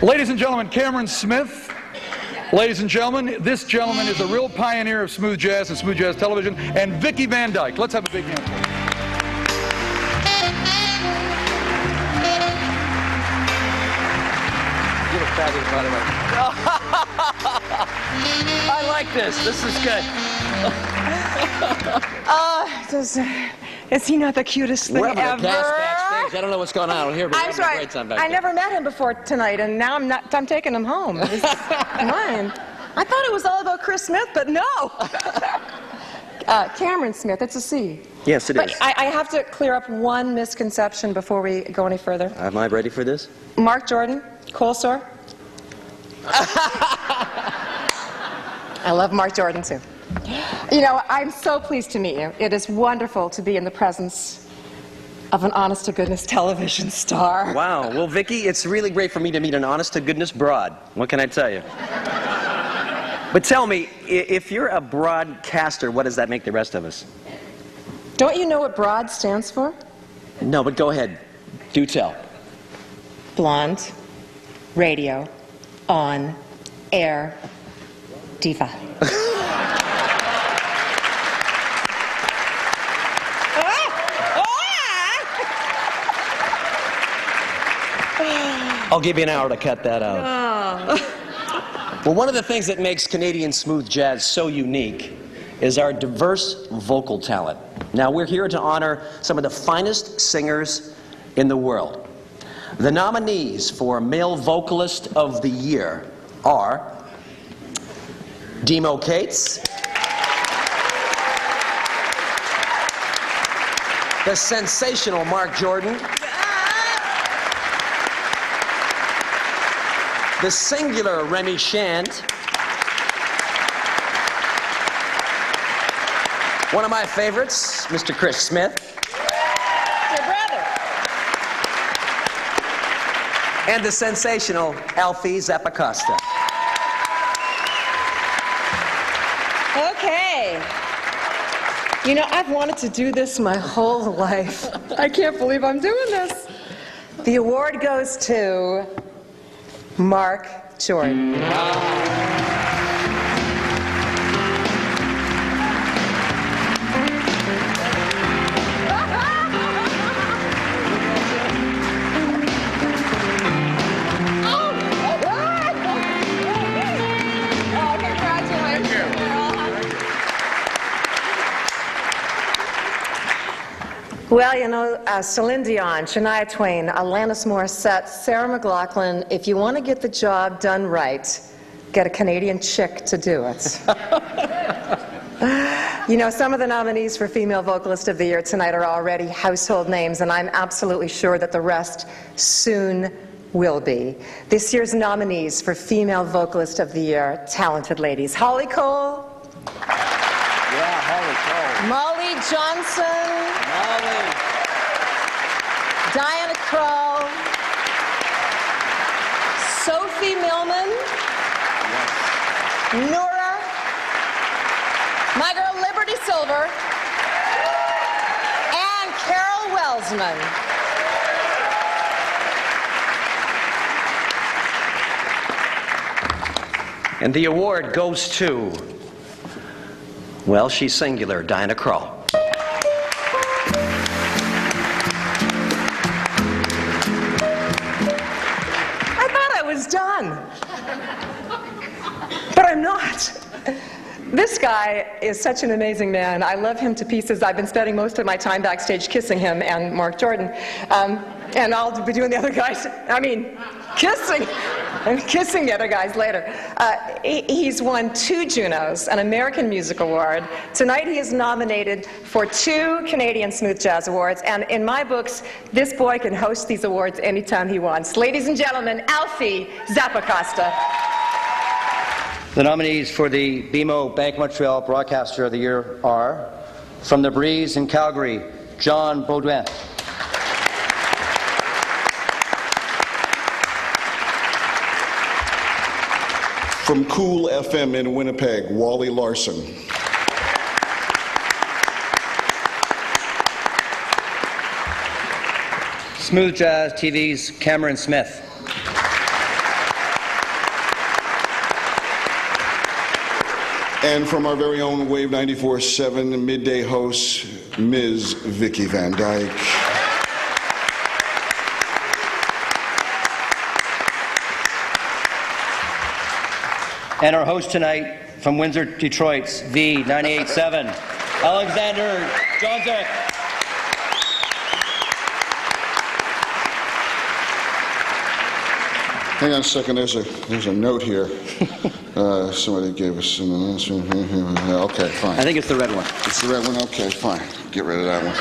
Ladies and gentlemen, Cameron Smith. Ladies and gentlemen, this gentleman is a real pioneer of smooth jazz and smooth jazz television, and Vickie Van Dyke. Let's have a big hand for her. You look fabulous, by the way. I like this. This is good. Is he not the cutest thing We're having ever? a gas backstage. I don't know what's going on here, but I'm we're having a sorry. great time back I there. never met him before tonight, and now I'm taking him home. He's mine. I thought it was all about Chris Smith, but no. Cameron Smith, it's a C. Yes, it but is. I have to clear up one misconception before we go any further. Am I ready for this? Mark Jordan, cold sore? I love Mark Jordan, too. You know, I'm so pleased to meet you. It is wonderful to be in the presence of an honest-to-goodness television star. Wow. Well, Vickie, it's really great for me to meet an honest-to-goodness broad. What can I tell you? But tell me, if you're a broadcaster, what does that make the rest of us? Don't you know what BROAD stands for? No, but go ahead. Do tell. Blonde, radio, on, air, diva. I'll give you an hour to cut that out. Oh. Well, one of the things that makes Canadian smooth jazz so unique is our diverse vocal talent. Now, we're here to honor some of the finest singers in the world. The nominees for Male Vocalist of the Year are Demo Cates, the sensational Mark Jordan, the singular Remy Shand, one of my favorites, Mr. Chris Smith, Your brother. and the sensational Alfie Zappacosta. Okay. You know, I've wanted to do this my whole life. I can't believe I'm doing this. The award goes to Mark Jordan. Well, you know, Celine Dion, Shania Twain, Alanis Morissette, Sarah McLachlan, if you want to get the job done right, get a Canadian chick to do it. You know, some of the nominees for Female Vocalist of the Year tonight are already household names, and I'm absolutely sure that the rest soon will be. This year's nominees for Female Vocalist of the Year, talented ladies. Holly Cole. Yeah, Holly Cole. Molly Johnson. Molly. Diana Krall, Sophie Millman, Nora, my girl Liberty Silver, and Carol Welsman. And the award goes to, well, she's singular, Diana Krall. Done. But I'm not. This guy is such an amazing man. I love him to pieces. I've been spending most of my time backstage kissing him and Mark Jordan. And I'll be doing the other guys, kissing. I'm kissing the other guys later. He's won 2 Junos, an American Music Award. Tonight he is nominated for 2 Canadian Smooth Jazz Awards. And in my books, this boy can host these awards anytime he wants. Ladies and gentlemen, Alfie Zappacosta. The nominees for the BMO Bank Montreal Broadcaster of the Year are, from The Breeze in Calgary, John Baudouin. From Cool FM in Winnipeg, Wally Larson. Smooth Jazz TV's Cameron Smith. And from our very own Wave 94.7 midday host, Ms. Vickie Van Dyke. And our host tonight from Windsor, Detroit's V98.7, Alexander Johnson. Hang on a second, there's a note here. Somebody gave us an announcement. Okay, fine. I think it's the red one. It's the red one? Okay, fine. Get rid of that one.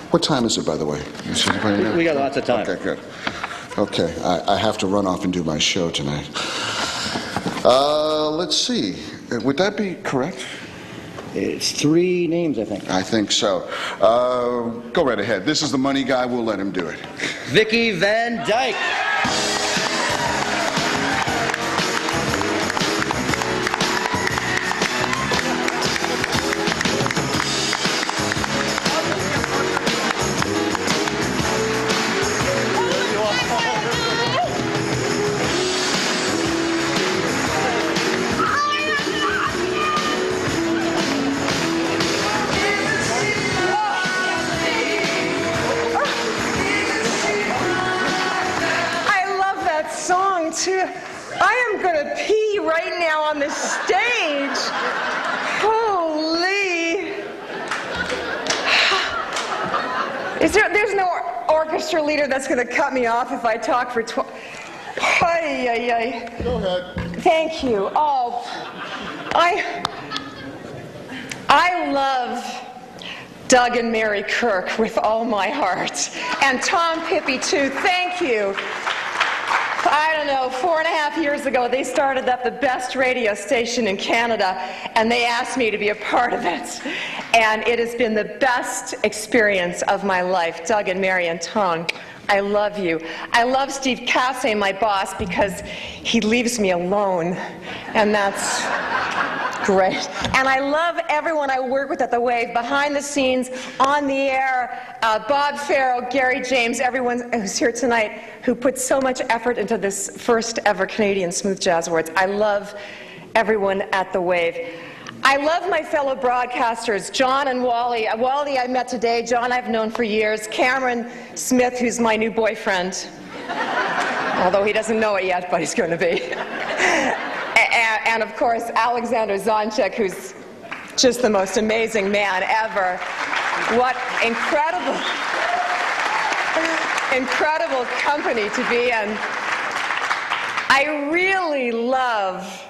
What time is it, by the way? We got lots of time. Okay, good. Okay, I have to run off and do my show tonight. Let's see. Would that be correct? It's 3 names, I think. I think so. Go right ahead. This is the money guy. We'll let him do it. Vickie Van Dyke. I am going to pee right now on the stage. Holy. There's no orchestra leader that's going to cut me off if I talk for Go ahead. Thank you. Oh, I love Doug and Mary Kirk with all my heart. And Tom Pippi, too. Thank you. I don't know, 4.5 years ago, they started up the best radio station in Canada, and they asked me to be a part of it. And it has been the best experience of my life. Doug and Mary and Tom, I love you. I love Steve Cassay, my boss, because he leaves me alone, and that's great. And I love everyone I work with at the Wave, behind the scenes, on the air, Bob Farrow, Gary James, everyone who's here tonight who put so much effort into this first ever Canadian Smooth Jazz Awards. I love everyone at the Wave. I love my fellow broadcasters, John and Wally. Wally I met today, John I've known for years, Cameron Smith, who's my new boyfriend, although he doesn't know it yet, but he's going to be. And of course, Alexander Zonchek, who's just the most amazing man ever. What incredible company to be in. I really love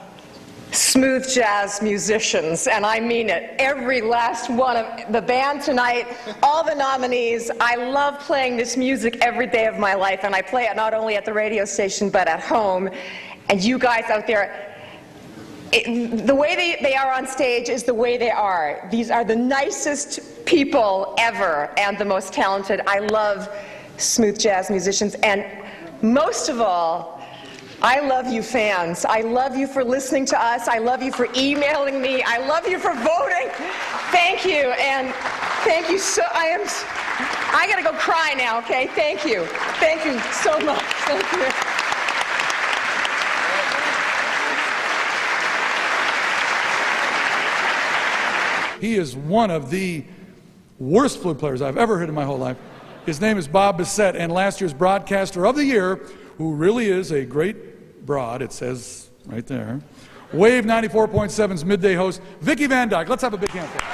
smooth jazz musicians, and I mean it. Every last one of the band tonight, all the nominees. I love playing this music every day of my life, and I play it not only at the radio station, but at home. And you guys out there, the way they are on stage is the way they are. These are the nicest people ever and the most talented. I love smooth jazz musicians, and most of all, I love you fans. I love you for listening to us. I love you for emailing me. I love you for voting. Thank you, and thank you so. I gotta go cry now. Okay, thank you. Thank you so much. Thank you. He is one of the worst flute players I've ever heard in my whole life. His name is Bob Bissett, and last year's Broadcaster of the Year, who really is a great broad, it says right there. Wave 94.7's midday host, Vickie Van Dyke. Let's have a big hand for her.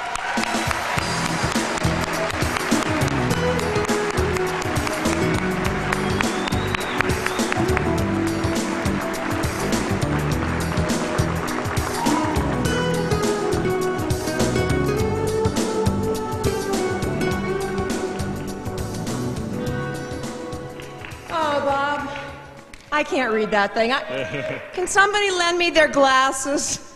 I can't read that thing. Can somebody lend me their glasses?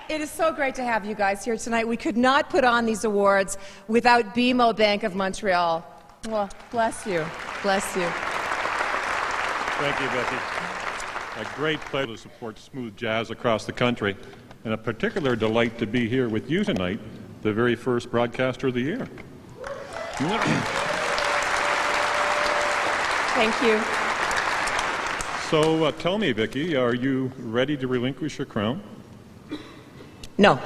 It is so great to have you guys here tonight. We could not put on these awards without BMO Bank of Montreal. Well, bless you. Bless you. Thank you, Vickie. A great pleasure to support smooth jazz across the country, and a particular delight to be here with you tonight, the very first Broadcaster of the Year. Thank you. So tell me, Vickie, are you ready to relinquish your crown? No.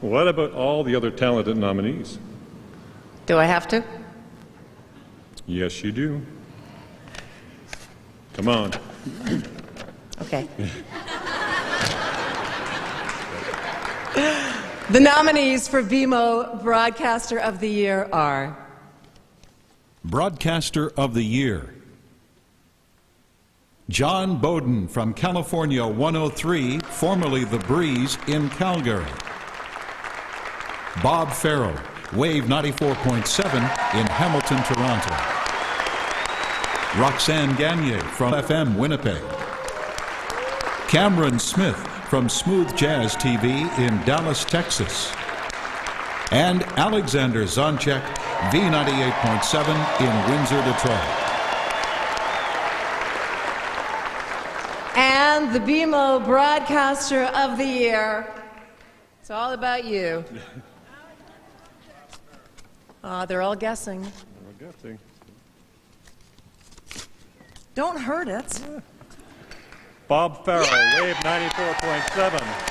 What about all the other talented nominees? Do I have to? Yes, you do. Come on. Okay. The nominees for BMO Broadcaster of the Year are Broadcaster of the Year, John Bowden from California 103, formerly The Breeze in Calgary. Bob Farrell, Wave 94.7 in Hamilton, Toronto. Roxanne Gagne from FM Winnipeg. Cameron Smith from Smooth Jazz TV in Dallas, Texas. And Alexander Zonchek, V98.7 in Windsor, Detroit. and the BMO Broadcaster of the Year. It's all about you. They're all guessing. We're guessing. Don't hurt it. Bob Farrell, Wave 94.7.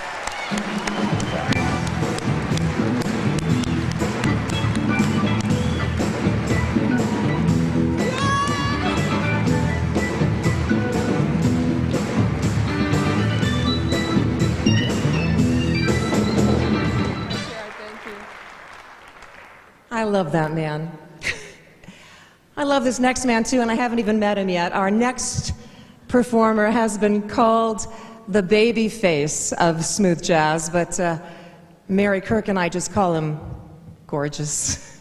I love that man. I love this next man too, and I haven't even met him yet. Our next performer has been called the baby face of smooth jazz, but Mary Kirk and I just call him gorgeous.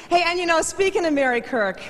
Hey, and you know, speaking of Mary Kirk,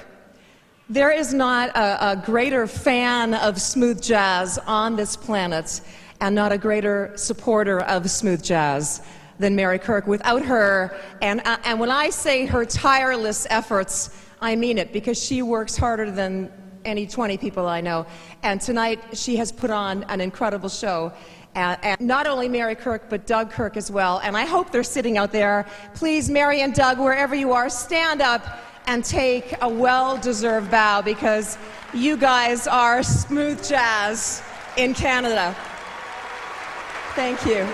there is not a greater fan of smooth jazz on this planet, and not a greater supporter of smooth jazz than Mary Kirk. Without her, and when I say her tireless efforts, I mean it, because she works harder than any 20 people I know. And tonight she has put on an incredible show. And not only Mary Kirk, but Doug Kirk as well. And I hope they're sitting out there. Please, Mary and Doug, wherever you are, stand up and take a well-deserved bow, because you guys are smooth jazz in Canada. Thank you.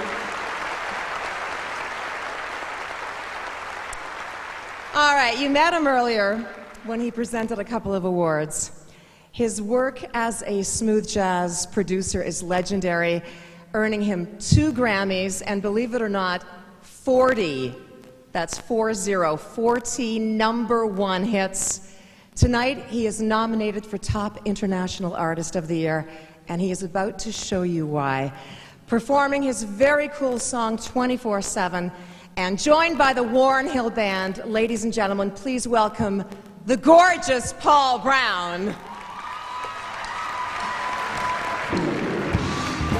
All right, you met him earlier when he presented a couple of awards. His work as a smooth jazz producer is legendary, earning him 2 Grammys, and believe it or not, 40, that's 40 #1 hits. Tonight, he is nominated for Top International Artist of the Year, and he is about to show you why. Performing his very cool song 24/7, and joined by the Warren Hill Band, ladies and gentlemen, please welcome the gorgeous Paul Brown.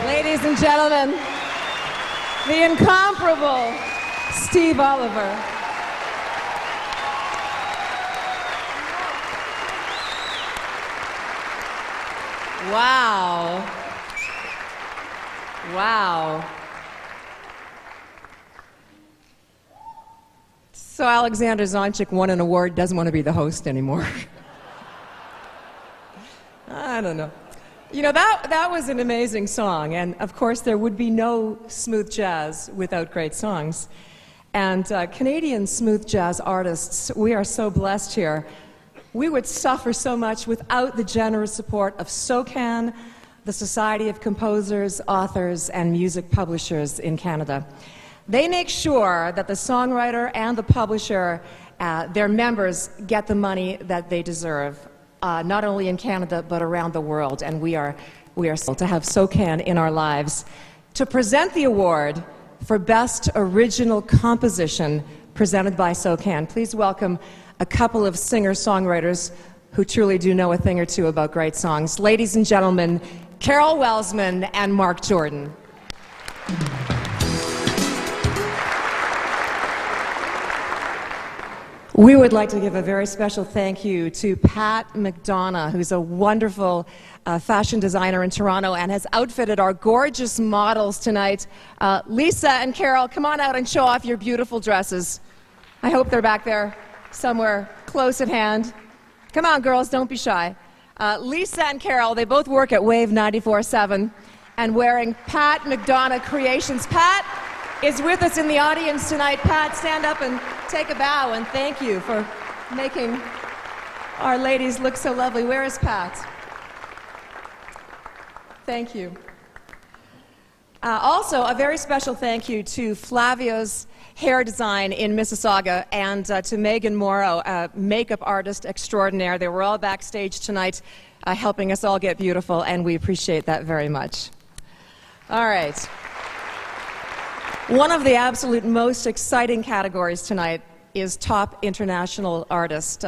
Ladies and gentlemen, the incomparable Steve Oliver. Wow. Wow. So Alexander Zonchik won an award, doesn't want to be the host anymore. I don't know. You know, that was an amazing song, and of course there would be no smooth jazz without great songs. And Canadian smooth jazz artists, we are so blessed here. We would suffer so much without the generous support of SOCAN, the Society of Composers, Authors, and Music Publishers in Canada. They make sure that the songwriter and the publisher, their members, get the money that they deserve, not only in Canada but around the world. And we are thrilled to have SOCAN in our lives. To present the award for Best Original Composition presented by SOCAN, please welcome a couple of singer-songwriters who truly do know a thing or two about great songs. Ladies and gentlemen, Carol Welsman and Mark Jordan. We would like to give a very special thank you to Pat McDonough, who's a wonderful fashion designer in Toronto and has outfitted our gorgeous models tonight. Lisa and Carol, come on out and show off your beautiful dresses. I hope they're back there somewhere close at hand. Come on, girls, don't be shy. Lisa and Carol, they both work at Wave 94.7 and wearing Pat McDonough Creations. Pat is with us in the audience tonight. Pat, stand up and take a bow, and thank you for making our ladies look so lovely. Where is Pat? Thank you. Also, a very special thank you to Flavio's Hair Design in Mississauga and to Megan Morrow, a makeup artist extraordinaire. They were all backstage tonight helping us all get beautiful, and we appreciate that very much. All right. One of the absolute most exciting categories tonight is Top International Artist.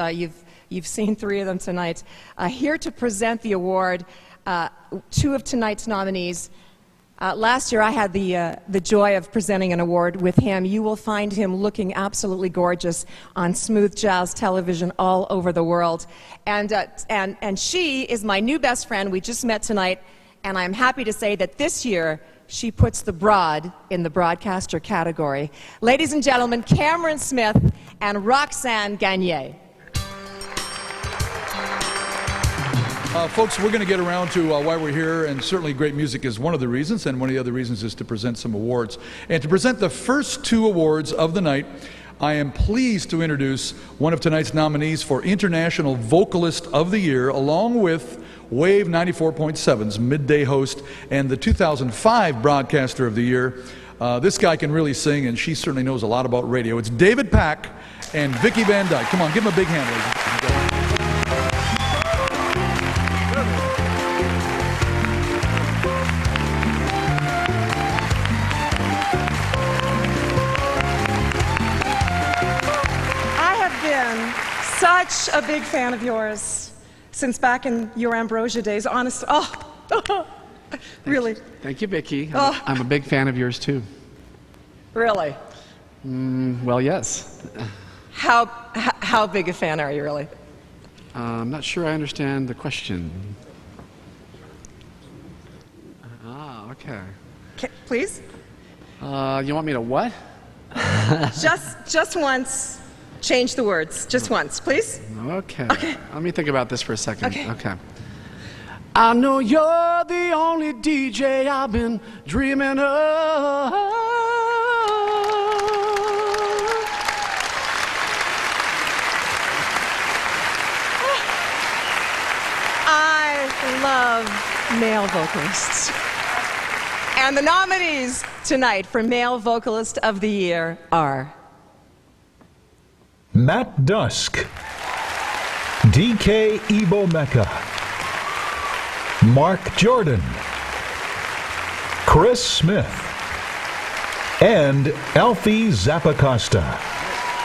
You've seen 3 of them tonight. Here to present the award, 2 of tonight's nominees. Last year I had the joy of presenting an award with him. You will find him looking absolutely gorgeous on smooth jazz television all over the world. And she is my new best friend. We just met tonight, and I'm happy to say that this year she puts the broad in the broadcaster category. Ladies and gentlemen, Cameron Smith and Roxanne Gagné. Folks, we're going to get around to why we're here, and certainly great music is one of the reasons, and one of the other reasons is to present some awards. And to present the first 2 awards of the night, I am pleased to introduce one of tonight's nominees for International Vocalist of the Year, along with Wave 94.7's midday host and the 2005 Broadcaster of the Year. This guy can really sing, and she certainly knows a lot about radio. It's David Pack and Vickie Van Dyke. Come on, give him a big hand, ladies and gentlemen. Such a big fan of yours since back in your Ambrosia days. Honest, really. Thank you, Vickie. I'm a big fan of yours too. Really? Well, yes. How big a fan are you, really? I'm not sure I understand the question. Okay. Please? You want me to what? Just once. Change the words. Just once, please. Okay. Let me think about this for a second. Okay. I know you're the only DJ I've been dreaming of. I love male vocalists. And the nominees tonight for Male Vocalist of the Year are Matt Dusk, DK Ibomeka, Mark Jordan, Chris Smith, and Alfie Zappacosta.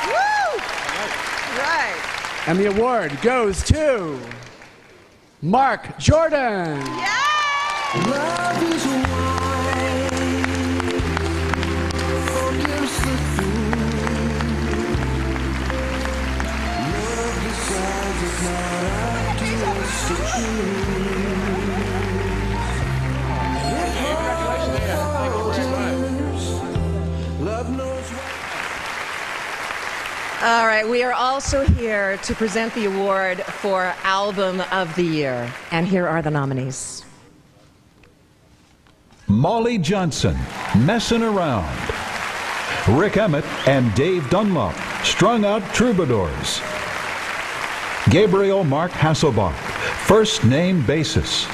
Woo! Right. And the award goes to Mark Jordan. Yeah! Love is wine, forgives the fool. Love decides it's not up to us to choose. Love knows what. All right, we are also here to present the award for Album of the Year. And here are the nominees. Molly Johnson, Messin' Around. Rick Emmett and Dave Dunlop, Strung Out Troubadours. Gabriel Mark Hasselbach, First Name Basis.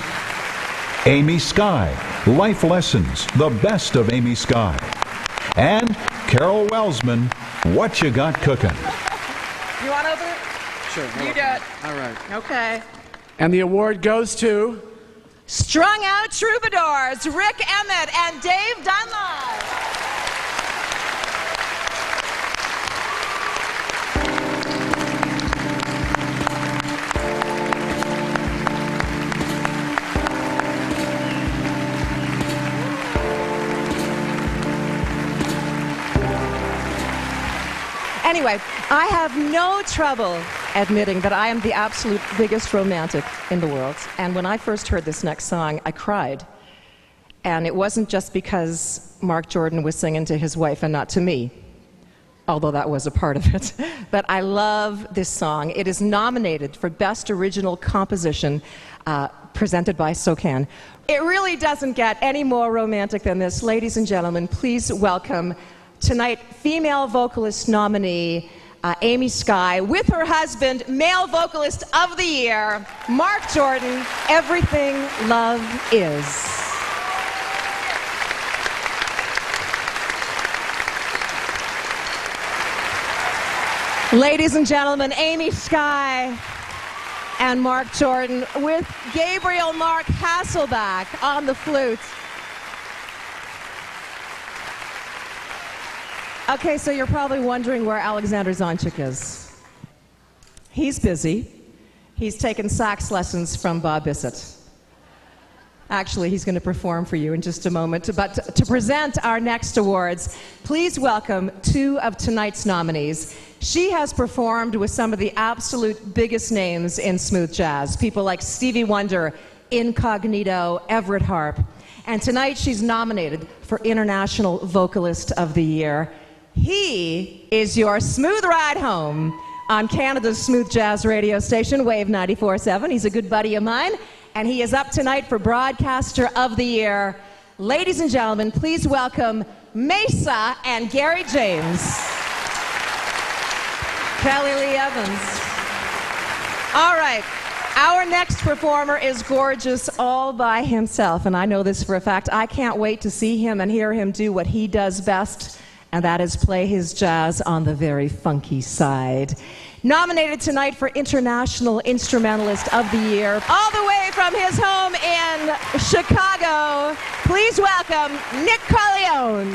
Amy Sky, Life Lessons, the best of Amy Sky. And Carol Welsman, What You Got Cookin'. You want to open it? Sure. You do it. All right. Okay. And the award goes to Strung Out Troubadours, Rick Emmett and Dave Dunlop. Anyway, I have no trouble admitting that I am the absolute biggest romantic in the world. And when I first heard this next song, I cried. And it wasn't just because Mark Jordan was singing to his wife and not to me. although that was a part of it. But I love this song. It is nominated for Best Original Composition, presented by SOCAN. It really doesn't get any more romantic than this. Ladies and gentlemen, please welcome tonight female vocalist nominee Amy Skye with her husband, male vocalist of the year, Mark Jordan, Everything Love Is. Ladies and gentlemen, Amy Skye and Mark Jordan with Gabriel Mark Hasselback on the flute. Okay, so you're probably wondering where Alexander Zonchik is. He's busy. He's taken sax lessons from Bob Bissett. Actually, he's going to perform for you in just a moment. But to present our next awards, please welcome two of tonight's nominees. She has performed with some of the absolute biggest names in smooth jazz, people like Stevie Wonder, Incognito, Everett Harp. And tonight she's nominated for International Vocalist of the Year. He is your smooth ride home on Canada's smooth jazz radio station, Wave 94.7. He's a good buddy of mine, and he is up tonight for Broadcaster of the Year. Ladies and gentlemen, please welcome Mesa and Gary James. Kelly Lee Evans. All right, our next performer is gorgeous all by himself, and I know this for a fact. I can't wait to see him and hear him do what he does best, and that is play his jazz on the very funky side. Nominated tonight for International Instrumentalist of the Year, all the way from his home in Chicago, please welcome Nick Corleone.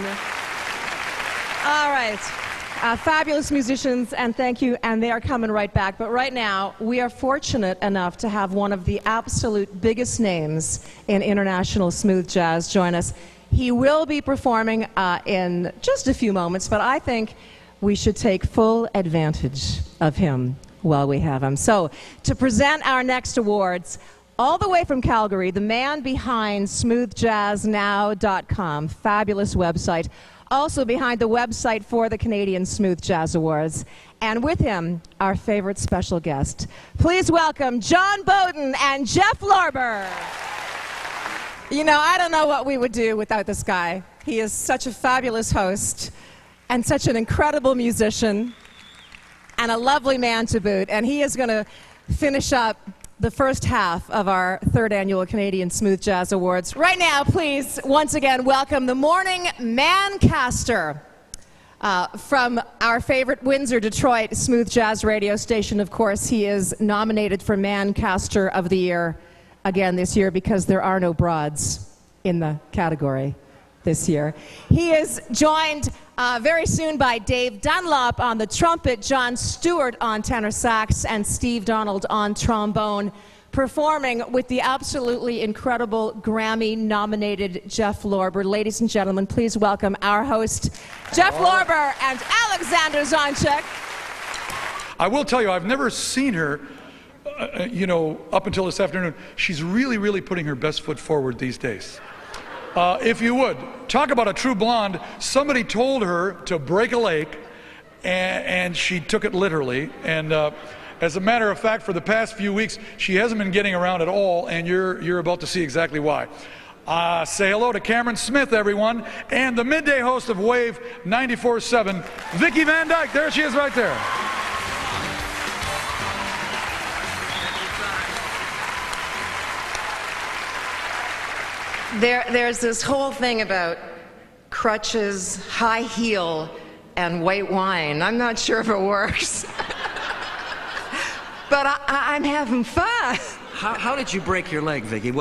All right. Fabulous musicians, and thank you, and they are coming right back. But right now, we are fortunate enough to have one of the absolute biggest names in international smooth jazz join us. He will be performing in just a few moments, but I think we should take full advantage of him while we have him. So, to present our next awards, all the way from Calgary, the man behind smoothjazznow.com, fabulous website. Also behind the website for the Canadian Smooth Jazz Awards. And with him, our favorite special guest. Please welcome John Bowden and Jeff Lorber. You know, I don't know what we would do without this guy. He is such a fabulous host and such an incredible musician and a lovely man to boot. And he is going to finish up the first half of our third annual Canadian Smooth Jazz Awards. Right now, please, once again, welcome the morning Mancaster from our favorite Windsor, Detroit smooth jazz radio station. Of course, he is nominated for Mancaster of the Year again this year because there are no broads in the category this year. He is joined very soon by Dave Dunlop on the trumpet, John Stewart on tenor sax, and Steve Donald on trombone, performing with the absolutely incredible Grammy-nominated Jeff Lorber. Ladies and gentlemen, please welcome our host, Jeff Lorber and Alexander Zonchik. I will tell you, I've never seen her, up until this afternoon. She's really, really putting her best foot forward these days. If you would, talk about a true blonde. Somebody told her to break a lake, and she took it literally. And as a matter of fact, for the past few weeks, she hasn't been getting around at all, and you're about to see exactly why. Say hello to Cameron Smith, everyone, and the midday host of Wave 94.7, Vickie Van Dyke. There she is right there. There's this whole thing about crutches, high heel, and white wine. I'm not sure if it works. But I'm having fun. How did you break your leg, Vickie?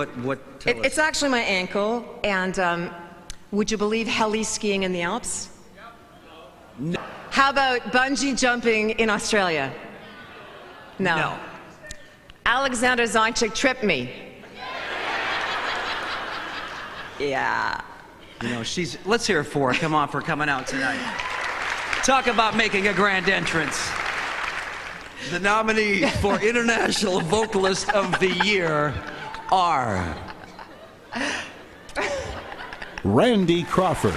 Tell us. It's actually my ankle, and would you believe heli skiing in the Alps? No. How about bungee jumping in Australia? No. Alexander Zonchik tripped me. Yeah. Let's hear it for her. Come on, for coming out tonight. Talk about making a grand entrance. The nominees for International Vocalist of the Year are Randy Crawford,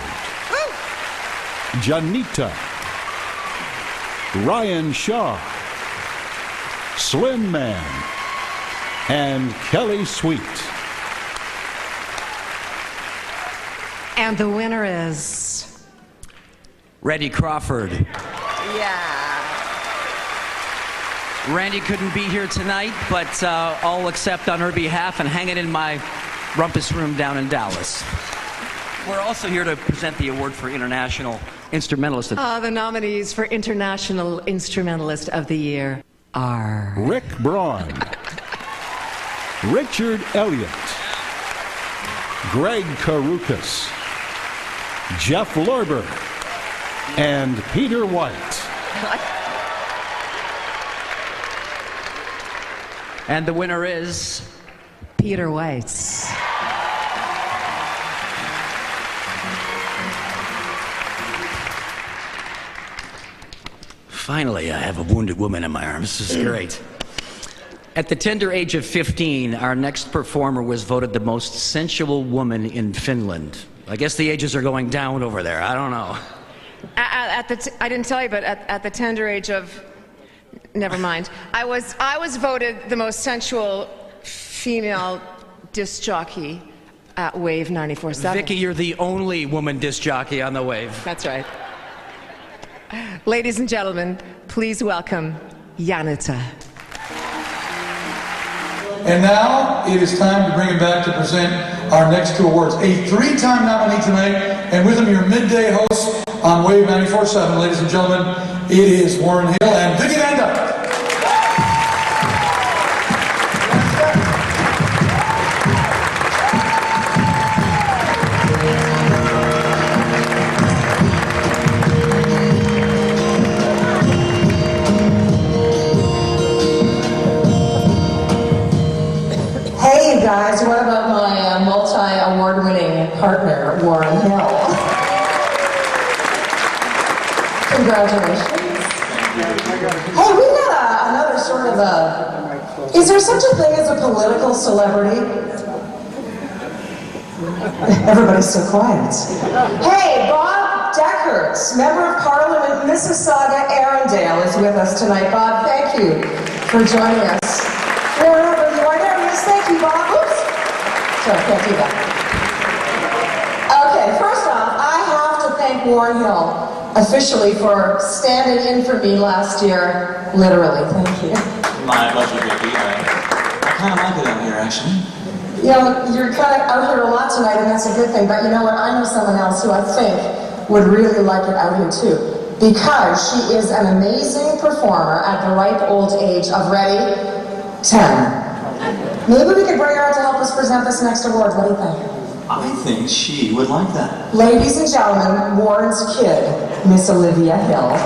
Janita, Ryan Shaw, Slim Man, and Kelly Sweet. And the winner is... Randy Crawford. Yeah. Randy couldn't be here tonight, but I'll accept on her behalf and hang it in my rumpus room down in Dallas. We're also here to present the award for International Instrumentalist. The nominees for International Instrumentalist of the Year are... Rick Braun, Richard Elliott, Greg Karukas, Jeff Lorber, and Peter White. And the winner is... Peter White. Finally, I have a wounded woman in my arms. This is great. At the tender age of 15, our next performer was voted the most sensual woman in Finland. I guess the ages are going down over there. I don't know. I didn't tell you, but at the tender age of... Never mind. I was voted the most sensual female disc jockey at Wave 94.7. Vickie, you're the only woman disc jockey on the Wave. That's right. Ladies and gentlemen, please welcome Janita. And now it is time to bring him back to present our next two awards. A three-time nominee tonight, and with him your midday host on Wave 94.7. Ladies and gentlemen, it is Warren Hill and Vickie Van Dyke. Hey, you guys, what about my multi-award-winning partner, Warren Hill? Congratulations. Hey, we got another sort of a... Is there such a thing as a political celebrity? Everybody's so quiet. Hey, Bob Deckerts, Member of Parliament, Mississauga, Arundel, is with us tonight. Bob, thank you for joining us. Wherever you are there, yes, thank you, Bob. Oops. Sorry, can't do that. Okay, first off, I have to thank Warren Hill officially for standing in for me last year. Literally, thank you. My pleasure, Vickie. I kind of like it out here, actually. You know, you're kind of out here a lot tonight, and that's a good thing, but you know what? I know someone else who I think would really like it out here, too. Because she is an amazing performer at the ripe old age of, ready, 10. Maybe we could bring her out to help us present this next award. What do you think? I think she would like that. Ladies and gentlemen, Warren's kid, Miss Olivia Hill.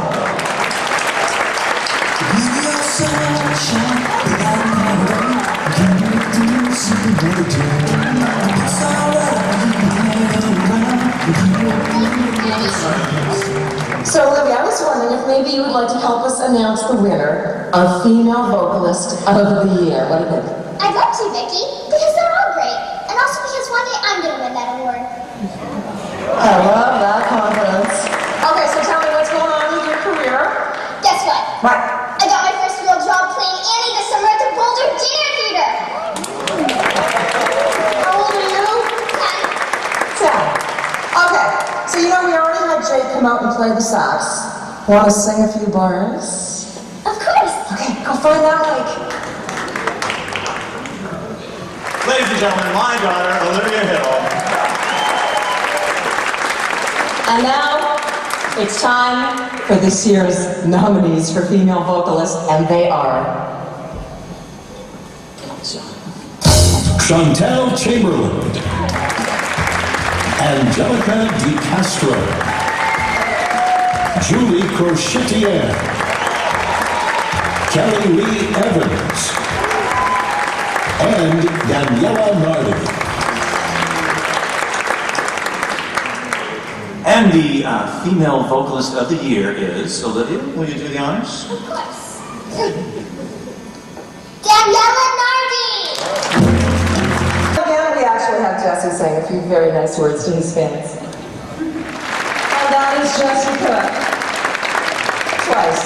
So Olivia, I was wondering if maybe you would like to help us announce the winner of Female Vocalist of the Year. What do you think? I'd love to, Vickie, because they're all great. And also because one day I'm going to win that award. I love that confidence. Okay, so tell me what's going on with your career. Guess what? What? I got my first real job playing Annie this summer at the Boulder Dinner Theater. How old are you? 10. Okay, so you know we already had Jake come out and play the sax. Want to sing a few bars? Of course. Okay, go find that mic. Ladies and gentlemen, my daughter, Olivia Hill. And now, it's time for this year's nominees for Female Vocalist, and they are... Chantel Chamberlain, Angelica Di Castro, Julie Crochetier, Kelly Lee Evans, and Daniela Nardi. And the Female Vocalist of the Year is, Olivia, will you do the honors? Of course. Daniela Nardi! Again, we actually have Jesse saying a few very nice words to his fans. And that is Jesse Cook. Twice.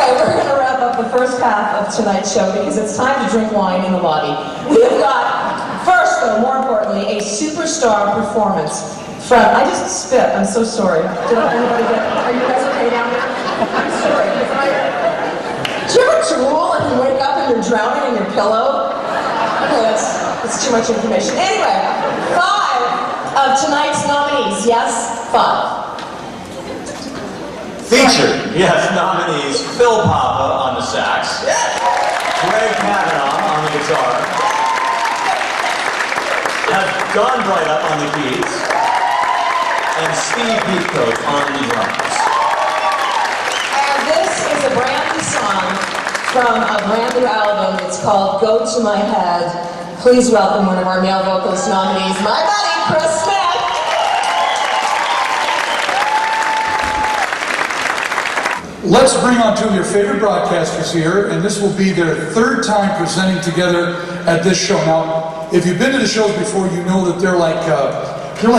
Okay, we're going to wrap up the first half of tonight's show because it's time to drink wine in the lobby. We have got, first though, more importantly, a superstar performance from, I just spit, I'm so sorry. Did anybody get, are you guys okay down there? I'm sorry. Do you ever drool and you wake up and you're drowning in your pillow? Okay, that's too much information. Anyway, 5 of tonight's nominees, yes? 5. Featured, yes, nominees, Phil Papa on the sax, Greg Kavanaugh on the guitar, Don Bright up on the keys, and Steve Heathcote on the drums. And this is a brand new song from a brand new album. It's called Go to My Head. Please welcome one of our male vocalist nominees, my buddy, Chris Smith. Let's bring on 2 of your favorite broadcasters here, and this will be their 3rd time presenting together at this show. Now, if you've been to the shows before, you know that they're like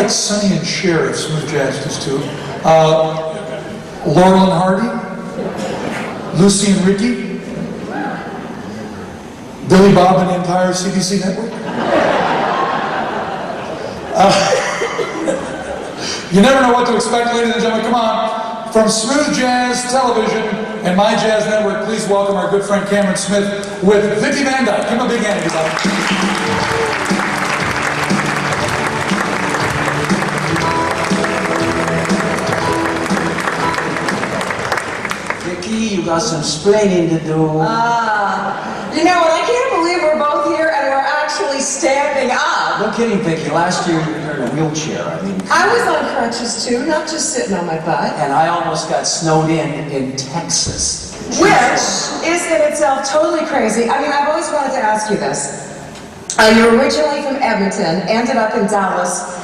Sonny and Cher of smooth jazz, these 2. Laurel and Hardy, Lucy and Ricky, Billy Bob and the entire CBC network. You never know what to expect, ladies and gentlemen. Come on. From Smooth Jazz Television and My Jazz Network, please welcome our good friend Cameron Smith with Vickie Van Dyke. Give him a big hand, everybody. Vickie, you got some splaining to do. You know what? I can't believe we're both here and we're actually standing up. No kidding, Vickie. Last year you were in a wheelchair. I was on crutches too, not just sitting on my butt. And I almost got snowed in Texas. Which is in itself totally crazy. I mean, I've always wanted to ask you this. You're originally from Edmonton, ended up in Dallas.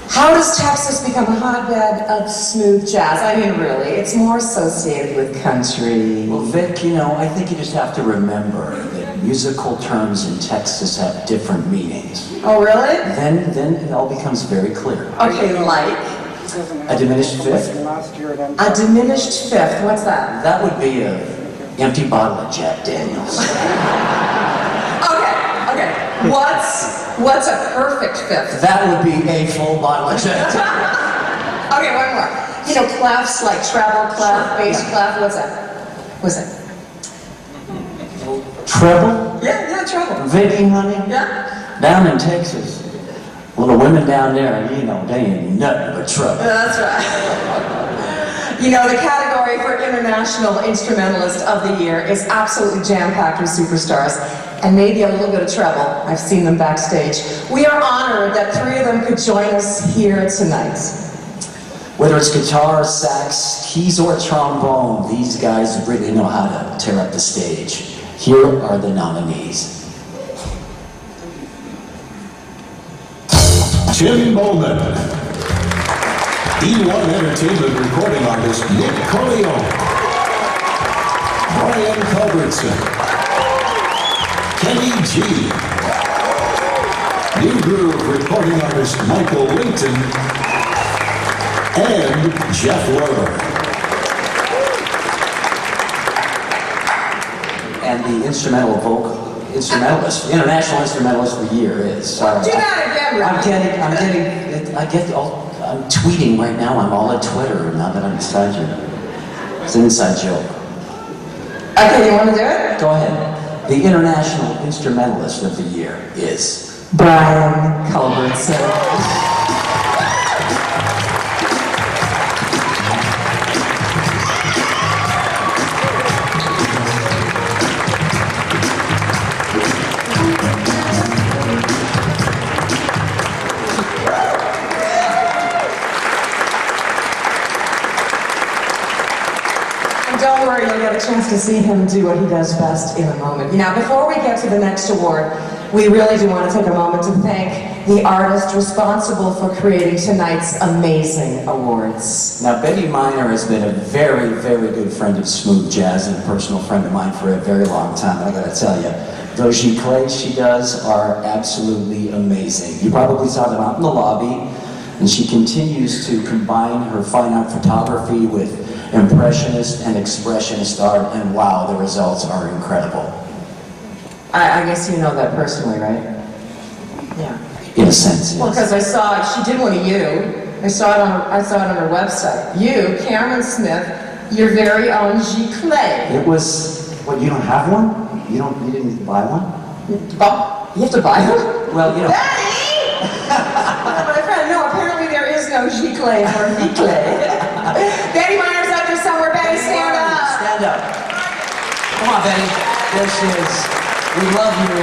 How does Texas become a hotbed of smooth jazz? I mean, really, it's more associated with country. Well, Vic, you know, I think you just have to remember that musical terms in Texas have different meanings. Oh, really? Then it all becomes very clear. Okay, like? A diminished fifth? A diminished fifth, what's that? That would be an empty bottle of Jack Daniels. Okay. What's a perfect fifth? That would be a full bottle of Jack Daniels. Okay, one more. You know, clefs like treble clef, bass clef, what's that? What's that? Treble? Yeah, treble. Vickie, honey? Yeah? Down in Texas, little women down there, you know, they ain't nothing but trouble. That's right. You know, the category for International Instrumentalist of the Year is absolutely jam-packed with superstars, and maybe a little bit of treble. I've seen them backstage. We are honored that 3 of them could join us here tonight. Whether it's guitar, sax, keys, or trombone, these guys really know how to tear up the stage. Here are the nominees. Jim Bowman, E1 Entertainment recording artist Nick Corleone, Brian Culbertson, Kenny G, New Groove recording artist Michael Linton, and Jeff Weber. And the instrumentalist, International Instrumentalist of the Year is. Do that again, I'm tweeting right now. I'm all at Twitter now that I'm beside you. It's an inside joke. Okay, you want to do it? Go ahead. The International Instrumentalist of the Year is Brian Culbertson. Don't worry, you'll get a chance to see him do what he does best in a moment. Now, before we get to the next award, we really do want to take a moment to thank the artist responsible for creating tonight's amazing awards. Now, Betty Miner has been a very, very good friend of smooth jazz and a personal friend of mine for a very long time. I gotta tell you, those giclées she does are absolutely amazing. You probably saw them out in the lobby, and she continues to combine her fine art photography with impressionist and expressionist art, and wow, the results are incredible. I guess you know that personally, right? Yeah. In a sense, Well, yes. because I saw it, she did one of you. I saw it on her website. You, Cameron Smith, your very own Giclée. It was, what, you don't have one? You didn't buy one? You have to buy one? Well, you know. Betty! My friend, no, apparently there is no Giclée or Vickie. Betty Miner's up there somewhere. Betty, stand up. Stand up. Come on, Betty. There she is. We love you.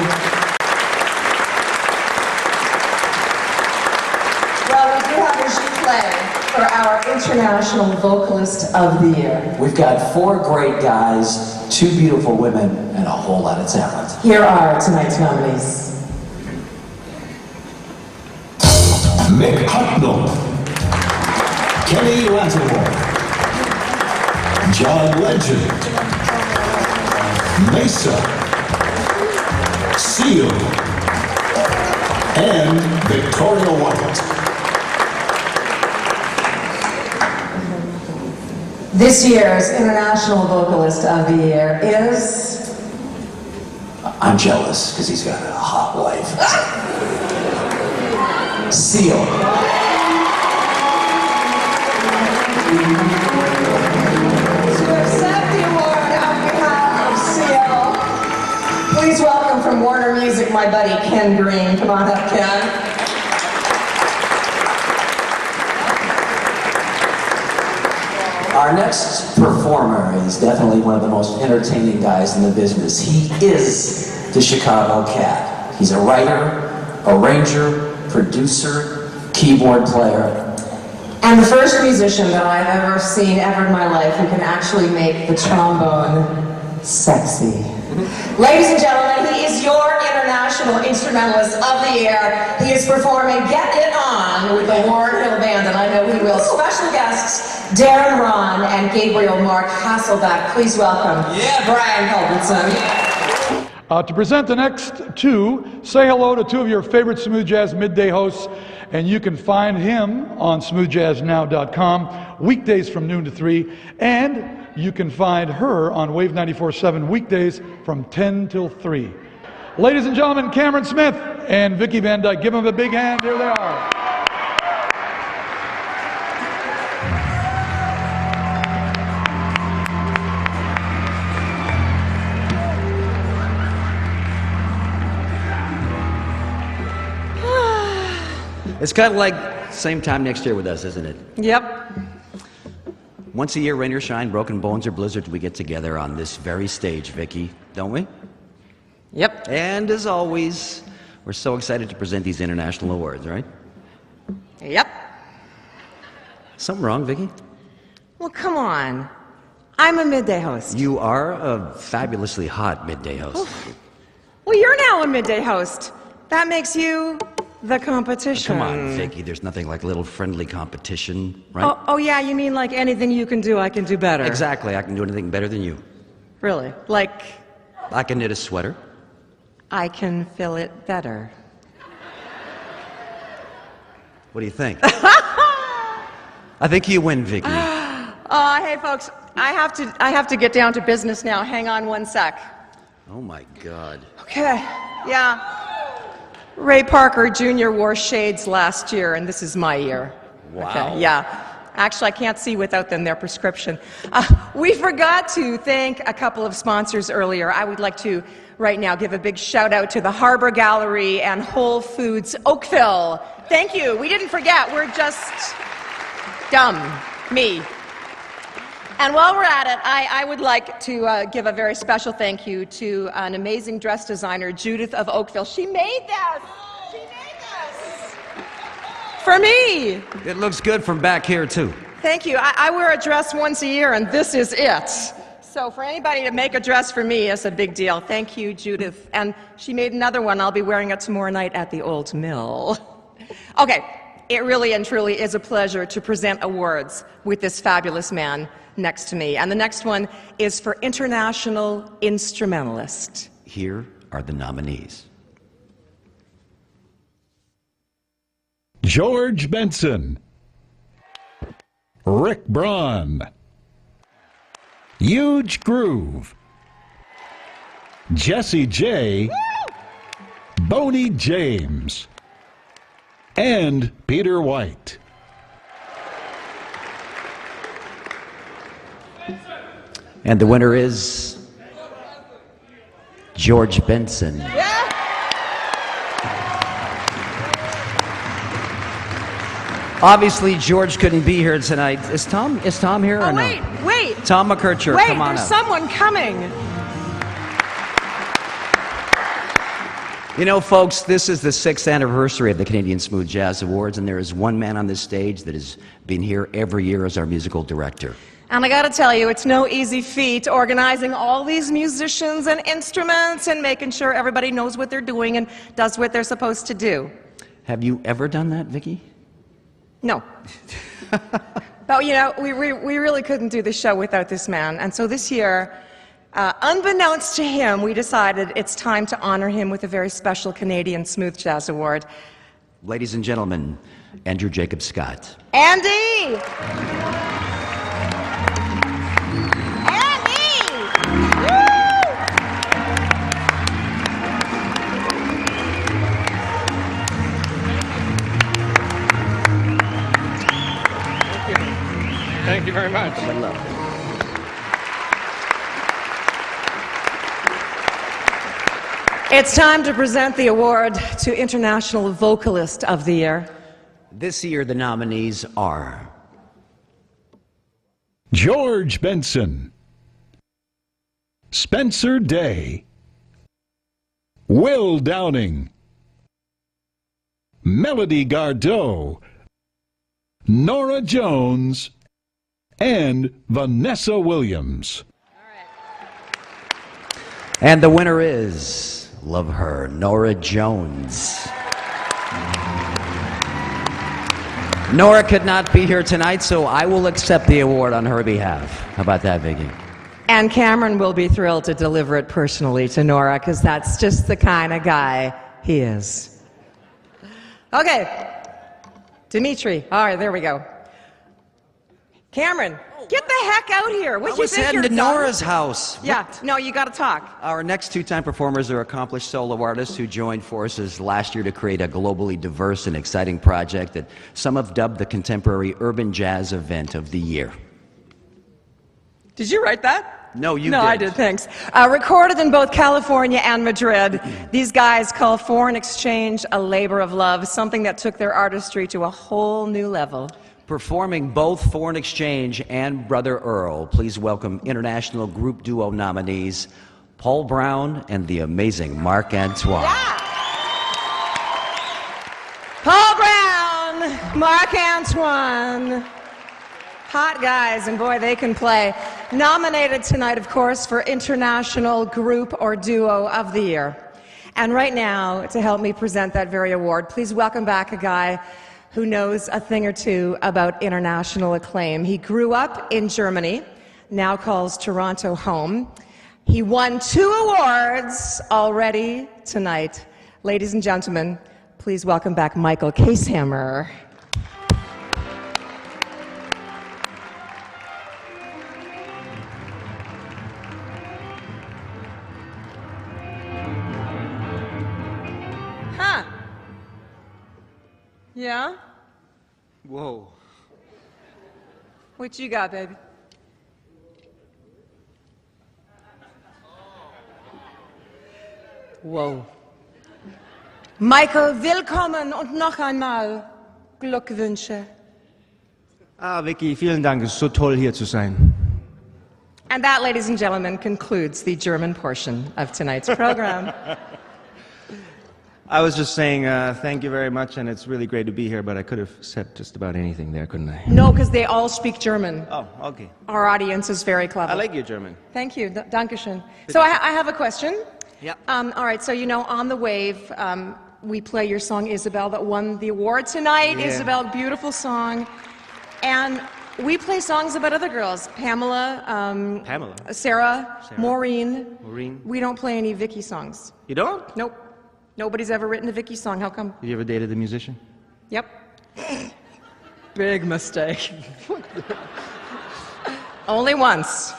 Well, we do have a Giclée for our International Vocalist of the Year. We've got 4 great guys, 2 beautiful women, and a whole lot of talent. Here are tonight's nominees. Mick Hucknall, Kenny Lattimore, John Legend, Mesa, Seal, and Victoria White. This year's International Vocalist of the Year is... I'm jealous, because he's got a hot wife. Seal. To accept the award on behalf of Seal, please welcome from Warner Music, my buddy Ken Green. Come on up, Ken. Our next performer is definitely one of the most entertaining guys in the business. He is the Chicago Cat. He's a writer, arranger, producer, keyboard player. And the first musician that I've ever seen ever in my life who can actually make the trombone sexy. Ladies and gentlemen, he is your International Instrumentalist of the Year. He is performing Get It On with the Warren Hill Band, and I know he will. Special guests, Darren Ron and Gabriel Mark Hasselbeck. Please welcome Brian Culbertson. To present the next 2, say hello to 2 of your favorite Smooth Jazz midday hosts, and you can find him on smoothjazznow.com weekdays from noon to 3, and you can find her on Wave 94.7 weekdays from 10 till 3. Ladies and gentlemen, Cameron Smith and Vickie Van Dyke. Give them a big hand. Here they are. It's kind of like same time next year with us, isn't it? Yep. Once a year, rain or shine, broken bones or blizzards, we get together on this very stage, Vickie, don't we? Yep. And as always, we're so excited to present these international awards, right? Yep. Something wrong, Vickie? Well, come on. I'm a midday host. You are a fabulously hot midday host. Well, you're now a midday host. That makes you the competition. Come on, Vickie, there's nothing like a little friendly competition, right? Oh, yeah, you mean like anything you can do, I can do better. Exactly, I can do anything better than you. Really? Like, I can knit a sweater. I can fill it better. What do you think? I think you win, Vickie. Hey, folks, I have to get down to business now. Hang on one sec. Oh, my God. Okay, yeah. Ray Parker Jr. wore shades last year, and this is my year. Wow. Okay, yeah. Actually, I can't see without them, their prescription. We forgot to thank a couple of sponsors earlier. I would like to, right now, give a big shout out to the Harbor Gallery and Whole Foods Oakville. Thank you. We didn't forget. We're just dumb. Me. And while we're at it, I would like to give a very special thank you to an amazing dress designer, Judith of Oakville. She made this! She made this! For me! It looks good from back here, too. Thank you. I wear a dress once a year, and this is it. So for anybody to make a dress for me is a big deal. Thank you, Judith. And she made another one. I'll be wearing it tomorrow night at the Old Mill. Okay, it really and truly is a pleasure to present awards with this fabulous man next to me. And the next one is for International Instrumentalist. Here are the nominees. George Benson, Rick Braun, Huge Groove, Jesse J, Boney James, and Peter White. And the winner is George Benson. Obviously, George couldn't be here tonight. Is Tom here or no? Wait. Tom McKercher, Wait, come on there's up. someone coming. You know, folks, this is the 6th anniversary of the Canadian Smooth Jazz Awards, and there is one man on this stage that has been here every year as our musical director. And I gotta tell you, it's no easy feat organizing all these musicians and instruments and making sure everybody knows what they're doing and does what they're supposed to do. Have you ever done that, Vickie? No. But you know, we really couldn't do the show without this man. And so this year, unbeknownst to him, we decided it's time to honor him with a very special Canadian Smooth Jazz Award. Ladies and gentlemen, Andrew Jacob Scott. Andy! Thank you very much. Good luck. It's time to present the award to International Vocalist of the Year. This year, the nominees are George Benson, Spencer Day, Will Downing, Melody Gardot, Nora Jones, and Vanessa Williams. And the winner is, love her, Nora Jones. Nora could not be here tonight, so I will accept the award on her behalf. How about that, Vickie? And Cameron will be thrilled to deliver it personally to Nora, because that's just the kind of guy he is. Okay. Dimitri. All right, there we go. Cameron, get the heck out here. What I you was think heading you're to done? Nora's house. Yeah, no, you got to talk. Our next two-time performers are accomplished solo artists who joined forces last year to create a globally diverse and exciting project that some have dubbed the Contemporary Urban Jazz Event of the Year. Did you write that? No, you No, did. I did, thanks. Recorded in both California and Madrid, these guys call foreign exchange a labor of love, something that took their artistry to a whole new level. Performing both Foreign Exchange and Brother Earl, please welcome international group duo nominees, Paul Brown and the amazing Marc Antoine. Yeah. Paul Brown, Marc Antoine. Hot guys, and boy, they can play. Nominated tonight, of course, for International Group or Duo of the Year. And right now, to help me present that very award, please welcome back a guy who knows a thing or two about international acclaim. He grew up in Germany, now calls Toronto home. He won 2 awards already tonight. Ladies and gentlemen, please welcome back Michael Casehammer. Huh. Yeah? Whoa. What you got, baby? Wow. Michael, willkommen und noch einmal Glückwünsche. Ah, Vickie, vielen Dank. Es ist so toll, hier zu sein. And that, ladies and gentlemen, concludes the German portion of tonight's program. I was just saying thank you very much, and it's really great to be here, but I could have said just about anything there, couldn't I? No, because they all speak German. Oh, okay. Our audience is very clever. I like your German. Thank you. Dankeschön. So I have a question. Yeah. All right, so you know, On the Wave, we play your song Isabel that won the award tonight. Yeah. Isabel, beautiful song. And we play songs about other girls. Pamela, Sarah, Maureen. Maureen. We don't play any Vickie songs. You don't? Nope. Nobody's ever written a Vickie song. How come? Have you ever dated a musician? Yep. Big mistake. Only once.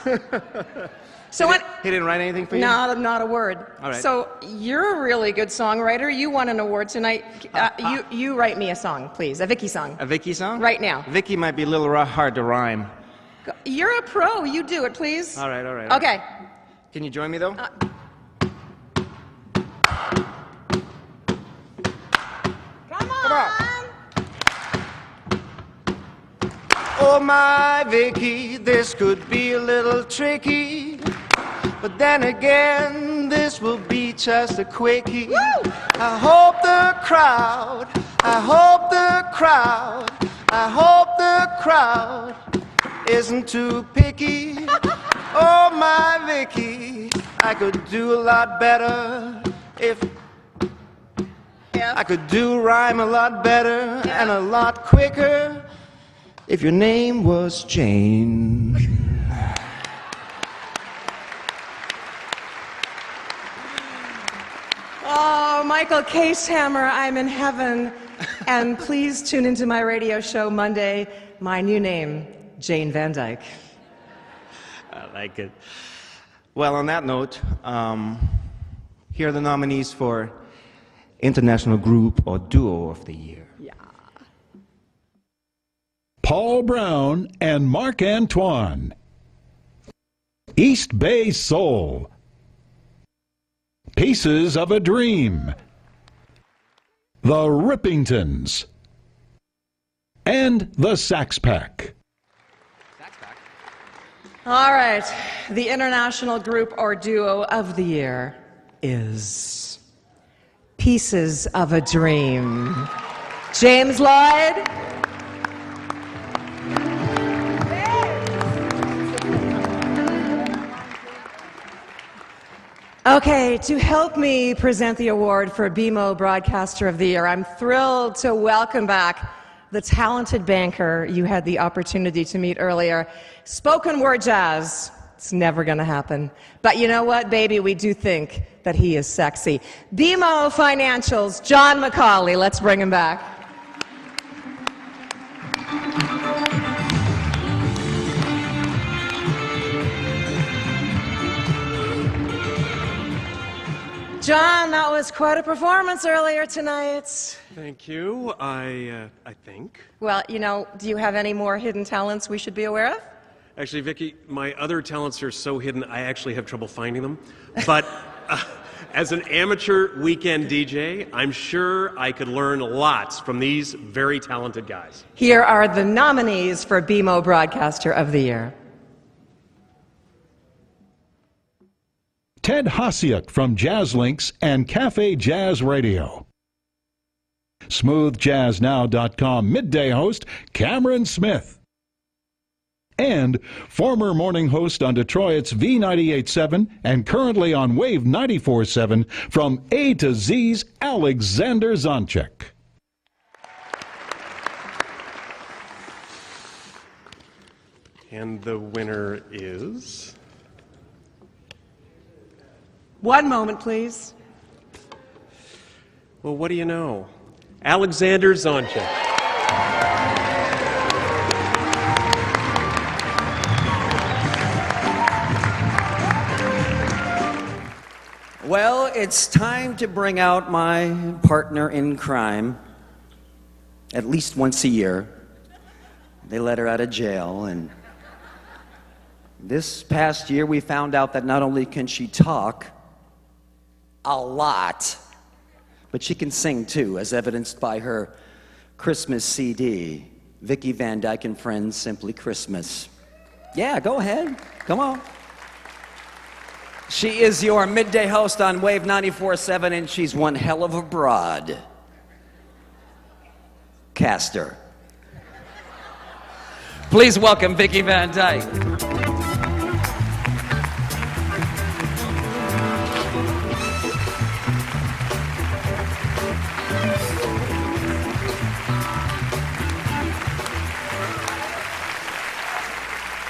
So He didn't write anything for you? not a word. All right. So you're a really good songwriter. You won an award tonight. You write me a song, please, a Vickie song. A Vickie song? Right now. Vickie might be a little hard to rhyme. You're a pro. You do it, please. All right, all right. Okay. Can you join me, though? Come on. Oh, my Vickie, this could be a little tricky. But then again, this will be just a quickie. Woo! I hope the crowd isn't too picky. Oh, my Vickie, I could do a lot better if I could do rhyme a lot better and a lot quicker if your name was Jane. Oh, Michael Casehammer, I'm in heaven. And please tune into my radio show Monday. My new name, Jane Van Dyke. I like it. Well, on that note, here are the nominees for International Group or Duo of the Year. Yeah. Paul Brown and Marc Antoine. East Bay Soul. Pieces of a Dream. The Rippingtons. And the Sax Pack. All right. The International Group or Duo of the Year is Pieces of a Dream. James Lloyd. Okay, to help me present the award for BMO Broadcaster of the Year, I'm thrilled to welcome back the talented banker you had the opportunity to meet earlier. Spoken word jazz, it's never gonna happen. But you know what, baby, we do think that he is sexy. BMO Financials, John McCauley, let's bring him back. John, that was quite a performance earlier tonight. Thank you. I think. Well, you know, do you have any more hidden talents we should be aware of? Actually, Vickie, my other talents are so hidden, I actually have trouble finding them. But as an amateur weekend DJ, I'm sure I could learn lots from these very talented guys. Here are the nominees for BMO Broadcaster of the Year. Ted Hasiuk from Jazz Links and Cafe Jazz Radio. SmoothJazzNow.com midday host Cameron Smith. And former morning host on Detroit's V98.7 and currently on Wave 94.7 from A to Z's Alexander Zonchek. And the winner is... One moment, please. Well, what do you know? Alexander Zonchek. Well, it's time to bring out my partner in crime. At least once a year. They let her out of jail, and this past year we found out that not only can she talk a lot, but she can sing too, as evidenced by her Christmas CD, Vickie Van Dyke and Friends, Simply Christmas. Yeah, go ahead. Come on. She is your midday host on Wave 94.7, and she's one hell of a broad. Caster. Please welcome Vickie Van Dyke.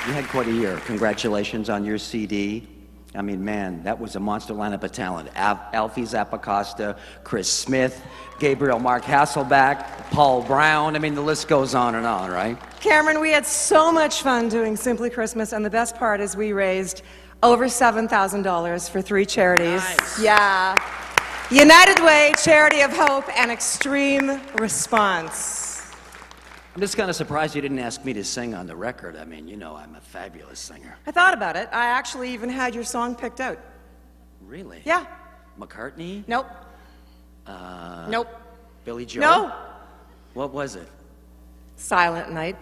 You had quite a year. Congratulations on your CD. I mean, man, that was a monster lineup of talent. Alfie Zappacosta, Chris Smith, Gabriel Mark Hasselback, Paul Brown. I mean, the list goes on, right? Cameron, we had so much fun doing Simply Christmas, and the best part is we raised over $7,000 for 3 charities. Nice. Yeah. United Way, Charity of Hope, and Extreme Response. I'm just kind of surprised you didn't ask me to sing on the record. I mean, you know I'm a fabulous singer. I thought about it. I actually even had your song picked out. Really? Yeah. McCartney? Nope. Nope. Billy Joel? No. What was it? Silent Night.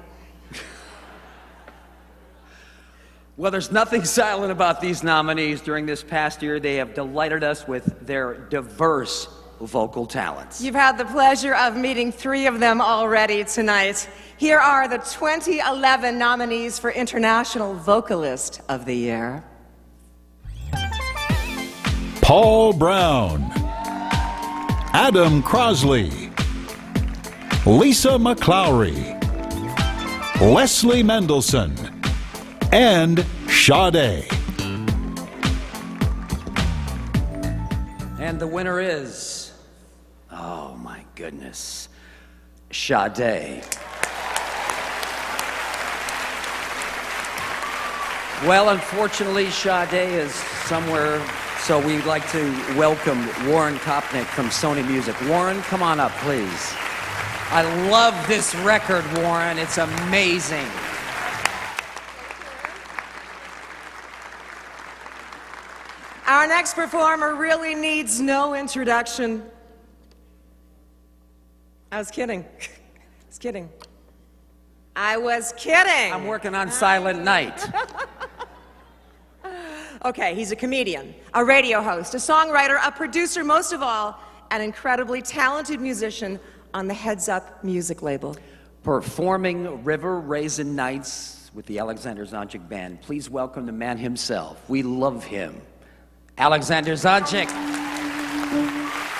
Well, there's nothing silent about these nominees. During this past year, they have delighted us with their diverse vocal talents. You've had the pleasure of meeting 3 of them already tonight. Here are the 2011 nominees for International Vocalist of the Year. Paul Brown, Adam Crosley, Lisa McClowry, Leslie Mendelson, and Sade. And the winner is, oh my goodness, Sade. Well, unfortunately, Sade is somewhere, so we'd like to welcome Warren Kopnick from Sony Music. Warren, come on up, please. I love this record, Warren. It's amazing. Our next performer really needs no introduction. I was kidding. I was kidding. I was kidding. I'm working on Silent Night. Okay, he's a comedian, a radio host, a songwriter, a producer, most of all, an incredibly talented musician on the Heads Up music label. Performing River Raisin Nights with the Alexander Zonjic Band. Please welcome the man himself. We love him, Alexander Zonjic.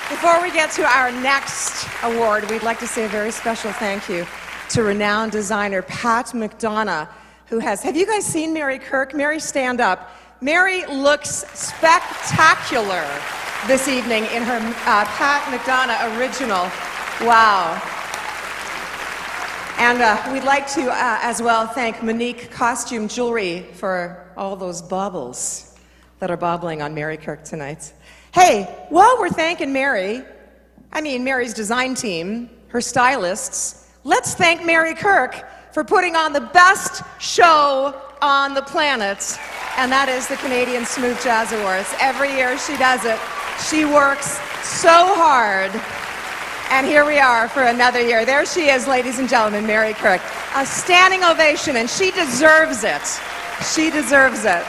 Before we get to our next award, we'd like to say a very special thank you to renowned designer Pat McDonough, who has... Have you guys seen Mary Kirk? Mary, stand up. Mary looks spectacular this evening in her Pat McDonough original. Wow. And we'd like to as well thank Monique Costume Jewelry for all those baubles that are bobbling on Mary Kirk tonight. Hey, while we're thanking Mary, Mary's design team, her stylists, let's thank Mary Kirk for putting on the best show on the planet, and that is the Canadian Smooth Jazz Awards. Every year she does it. She works so hard. And here we are for another year. There she is, ladies and gentlemen, Mary Kirk. A standing ovation, and she deserves it. She deserves it.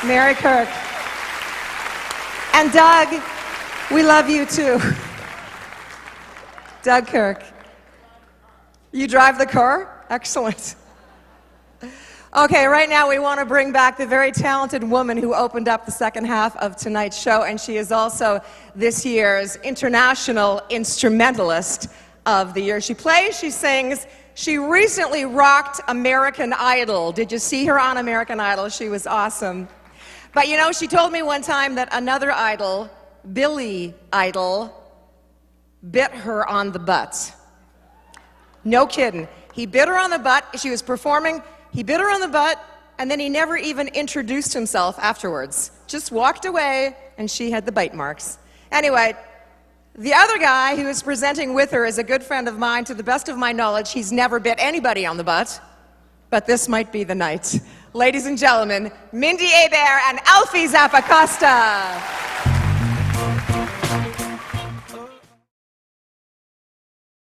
Mary Kirk. And Doug, we love you too. Doug Kirk. You drive the car? Excellent. Okay, right now we want to bring back the very talented woman who opened up the second half of tonight's show, and she is also this year's International Instrumentalist of the Year. She plays, she sings, she recently rocked American Idol. Did you see her on American Idol? She was awesome. But you know, she told me one time that another idol, Billy Idol, bit her on the butt. No kidding. He bit her on the butt. She was performing. He bit her on the butt, and then he never even introduced himself afterwards. Just walked away, and she had the bite marks. Anyway, the other guy who is presenting with her is a good friend of mine. To the best of my knowledge, he's never bit anybody on the butt, but this might be the night. Ladies and gentlemen, Mindy Hebert and Alfie Zappacosta.